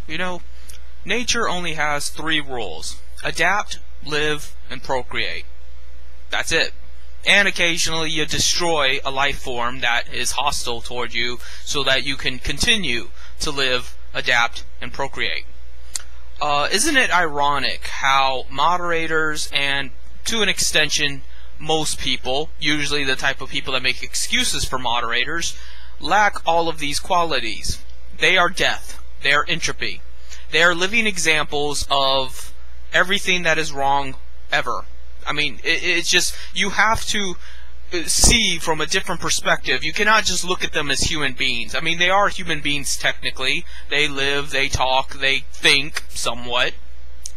You know, nature only has 3 rules: adapt, live, and procreate. That's it. And occasionally you destroy a life form that is hostile toward you so that you can continue to live, adapt, and procreate. Isn't it ironic how moderators and, to an extension, most people, usually the type of people that make excuses for moderators, lack all of these qualities? They are death. They are entropy. They are living examples of everything that is wrong ever. I mean, it's just, you have to see from a different perspective. You cannot just look at them as human beings. I mean, they are human beings technically. They live, they talk, they think somewhat.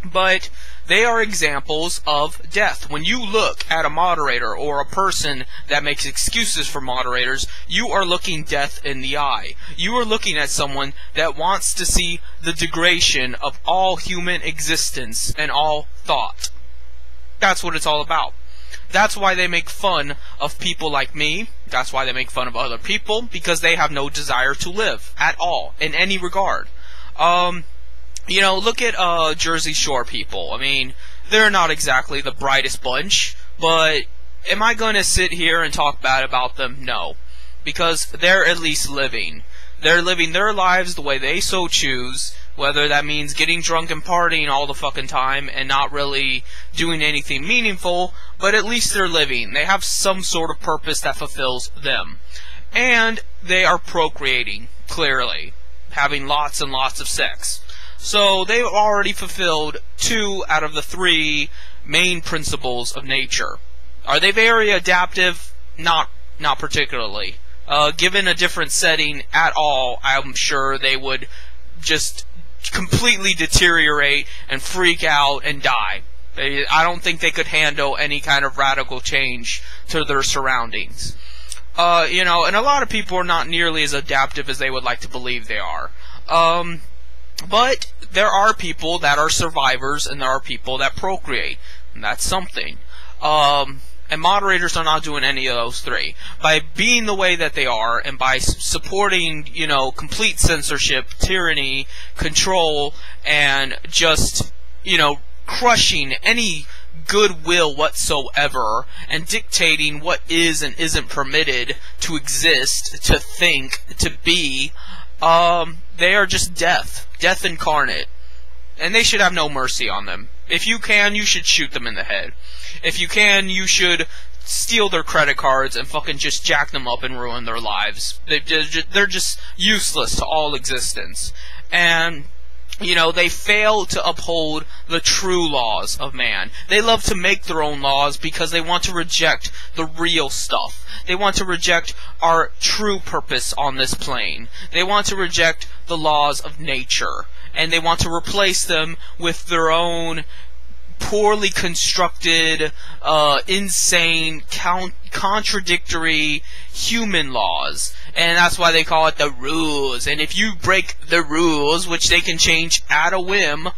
But they are examples of death. When you look at a moderator or a person that makes excuses for moderators, you are looking death in the eye. You are looking at someone that wants to see the degradation of all human existence and all thought. That's what it's all about. That's why they make fun of people like me. That's why they make fun of other people, because they have no desire to live at all, in any regard. You know, look at Jersey Shore people. I mean, they're not exactly the brightest bunch, but am I going to sit here and talk bad about them? No. Because they're at least living. They're living their lives the way they so choose, whether that means getting drunk and partying all the fucking time and not really doing anything meaningful, but at least they're living. They have some sort of purpose that fulfills them. And they are procreating, clearly, having lots and lots of sex. So they've already fulfilled 2 out of the 3 main principles of nature. Are they very adaptive? Not particularly. Given a different setting at all, I'm sure they would just completely deteriorate and freak out and die. I don't think they could handle any kind of radical change to their surroundings. You know, and a lot of people are not nearly as adaptive as they would like to believe they are. But there are people that are survivors, and there are people that procreate. And that's something. And moderators are not doing any of those 3. By being the way that they are, and by supporting, you know, complete censorship, tyranny, control, and just, you know, crushing any goodwill whatsoever, and dictating what is and isn't permitted to exist, to think, to be, they are just death. Death incarnate. And they should have no mercy on them. If you can, you should shoot them in the head. If you can, you should steal their credit cards and fucking just jack them up and ruin their lives. They're just useless to all existence. And, you know, they fail to uphold the true laws of man. They love to make their own laws because they want to reject the real stuff. They want to reject our true purpose on this plane. They want to reject the laws of nature. And they want to replace them with their own poorly constructed, insane, contradictory human laws. And that's why they call it the rules. And if you break the rules, which they can change at a whim,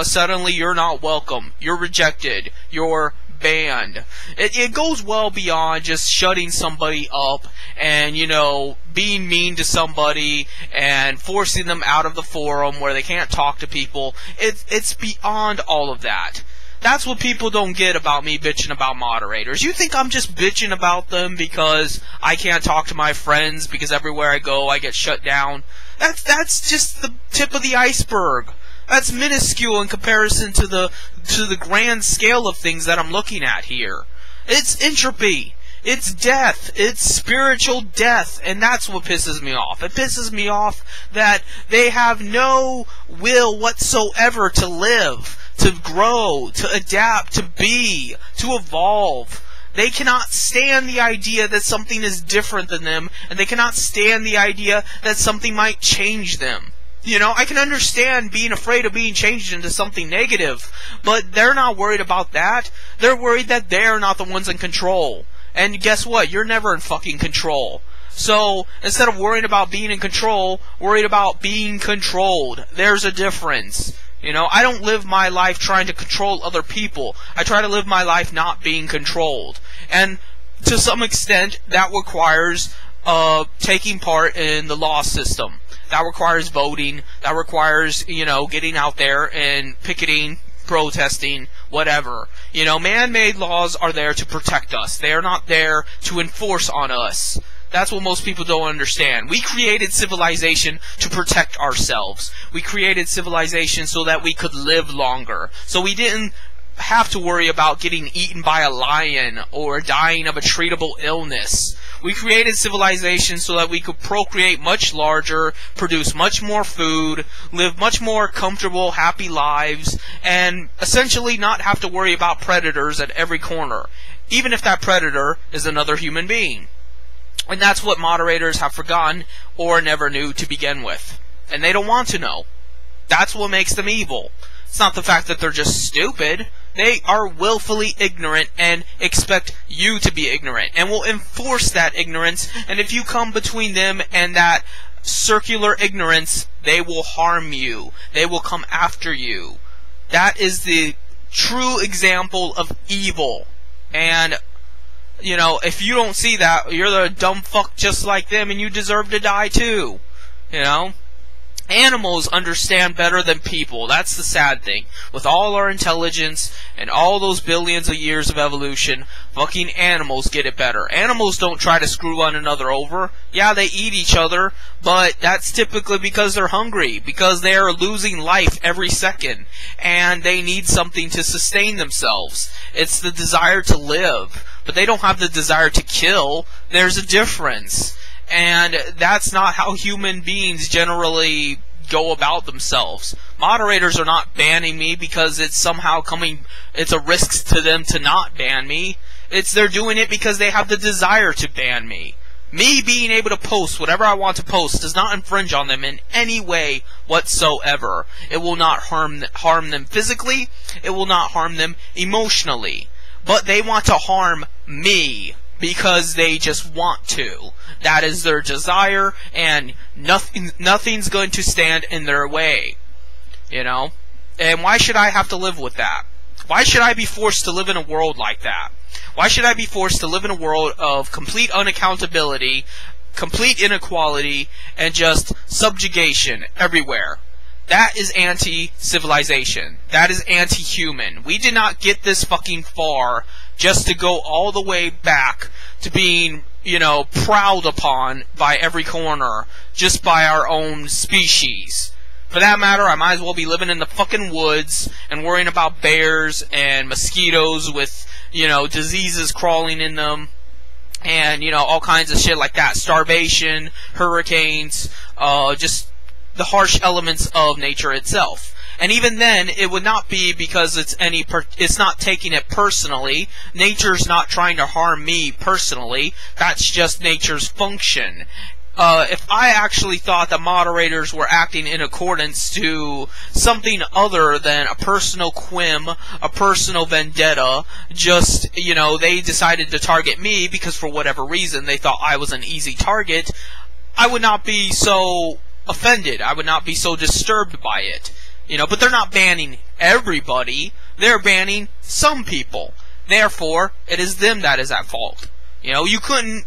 suddenly you're not welcome. You're rejected. You're banned. It goes well beyond just shutting somebody up and, you know, being mean to somebody and forcing them out of the forum where they can't talk to people. It's beyond all of that. That's what people don't get about me bitching about moderators. You think I'm just bitching about them because I can't talk to my friends, because everywhere I go I get shut down? That's just the tip of the iceberg. That's minuscule in comparison to the grand scale of things that I'm looking at here. It's entropy. It's death. It's spiritual death. And that's what pisses me off. It pisses me off that they have no will whatsoever to live, to grow, to adapt, to be, to evolve. They cannot stand the idea that something is different than them, and they cannot stand the idea that something might change them. You know, I can understand being afraid of being changed into something negative, but they're not worried about that. They're worried that they're not the ones in control. And guess what? You're never in fucking control. So, instead of worrying about being in control, worried about being controlled. There's a difference. You know, I don't live my life trying to control other people. I try to live my life not being controlled. And to some extent, that requires taking part in the law system. That requires voting. That requires, getting out there and picketing, protesting, whatever. Man-made laws are there to protect us. They are not there to enforce on us. That's what most people don't understand. We created civilization to protect ourselves. We created civilization so that we could live longer. So we didn't have to worry about getting eaten by a lion or dying of a treatable illness. We created civilization so that we could procreate much larger, produce much more food, live much more comfortable, happy lives, and essentially not have to worry about predators at every corner, even if that predator is another human being. And that's what moderators have forgotten or never knew to begin with. And they don't want to know. That's what makes them evil. It's not the fact that they're just stupid. They are willfully ignorant and expect you to be ignorant, and will enforce that ignorance. And if you come between them and that circular ignorance, they will harm you. They will come after you. That is the true example of evil. And if you don't see that, you're the dumb fuck just like them, and you deserve to die too. Animals understand better than people. That's the sad thing. With all our intelligence and all those billions of years of evolution, fucking animals get it better. Animals don't try to screw one another over. Yeah, they eat each other, but that's typically because they're hungry, because they are losing life every second, and they need something to sustain themselves. It's the desire to live, but they don't have the desire to kill. There's a difference. And that's not how human beings generally go about themselves. Moderators are not banning me because it's a risk to them to not ban me. They're doing it because they have the desire to ban me. Me being able to post whatever I want to post does not infringe on them in any way whatsoever. It will not harm them physically. It will not harm them emotionally. But they want to harm me because they just want to. That is their desire, and nothing's going to stand in their way. And why should I have to live with that? Why should I be forced to live in a world like that? Why should I be forced to live in a world of complete unaccountability, complete inequality, and just subjugation everywhere? That is anti-civilization. That is anti-human. We did not get this fucking far just to go all the way back to being, prowled upon by every corner, just by our own species. For that matter, I might as well be living in the fucking woods and worrying about bears and mosquitoes with, diseases crawling in them, and, all kinds of shit like that. Starvation, hurricanes, just the harsh elements of nature itself. And even then, it would not be because it's not taking it personally. Nature's not trying to harm me personally. That's just nature's function. If I actually thought that moderators were acting in accordance to something other than a personal whim, a personal vendetta, just, they decided to target me because for whatever reason they thought I was an easy target, I would not be so offended. I would not be so disturbed by it. But they're not banning everybody. They're banning some people. Therefore, it is them that is at fault. You couldn't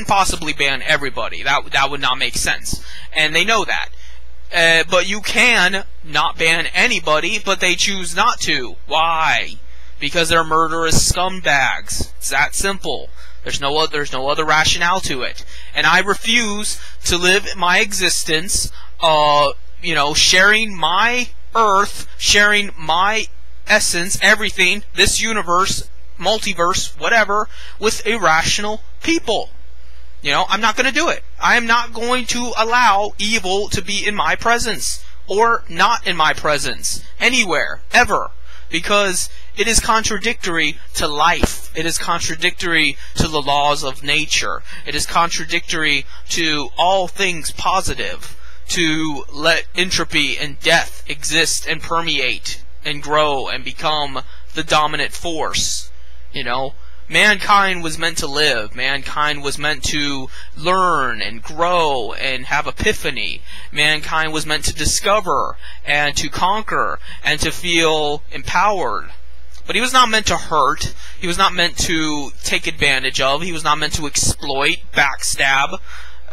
possibly ban everybody. That would not make sense. And they know that. But you can not ban anybody, but they choose not to. Why? Because they're murderous scumbags. It's that simple. There's no other rationale to it. And I refuse to live my existence sharing my earth, sharing my essence, everything, this universe, multiverse, whatever, with irrational people. I'm not going to do it. I am not going to allow evil to be in my presence, or not in my presence, anywhere, ever, because it is contradictory to life. It is contradictory to the laws of nature. It is contradictory to all things positive, to let entropy and death exist and permeate and grow and become the dominant force. Mankind was meant to live. Mankind was meant to learn and grow and have epiphany. Mankind was meant to discover and to conquer and to feel empowered. But he was not meant to hurt. He was not meant to take advantage of. He was not meant to exploit, backstab,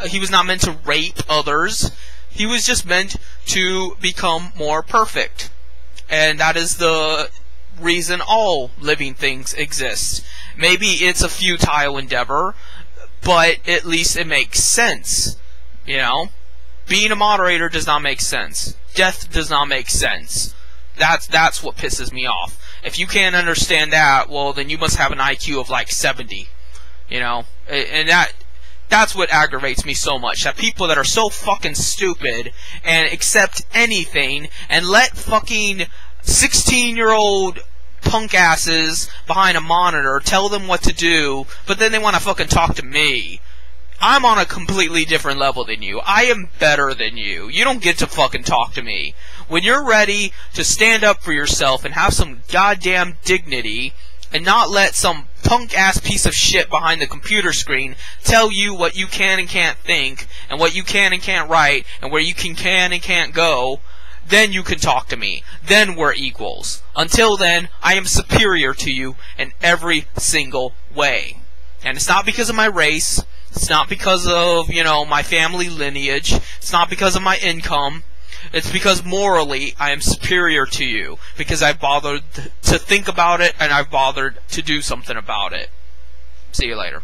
He was not meant to rape others. He was just meant to become more perfect. And that is the reason all living things exist. Maybe it's a futile endeavor, but at least it makes sense. You know? Being a moderator does not make sense. Death does not make sense. That's what pisses me off. If you can't understand that, well, then you must have an IQ of like 70. You know? And that's what aggravates me so much. That people that are so fucking stupid and accept anything and let fucking 16-year-old punk asses behind a monitor tell them what to do, but then they want to fucking talk to me. I'm on a completely different level than you. I am better than you. You don't get to fucking talk to me. When you're ready to stand up for yourself and have some goddamn dignity and not let some punk-ass piece of shit behind the computer screen tell you what you can and can't think and what you can and can't write and where you can and can't go, then you can talk to me. Then we're equals. Until then, I am superior to you in every single way. And it's not because of my race. It's not because of, you know, my family lineage. It's not because of my income. It's because morally I am superior to you. Because I've bothered to think about it and I've bothered to do something about it. See you later.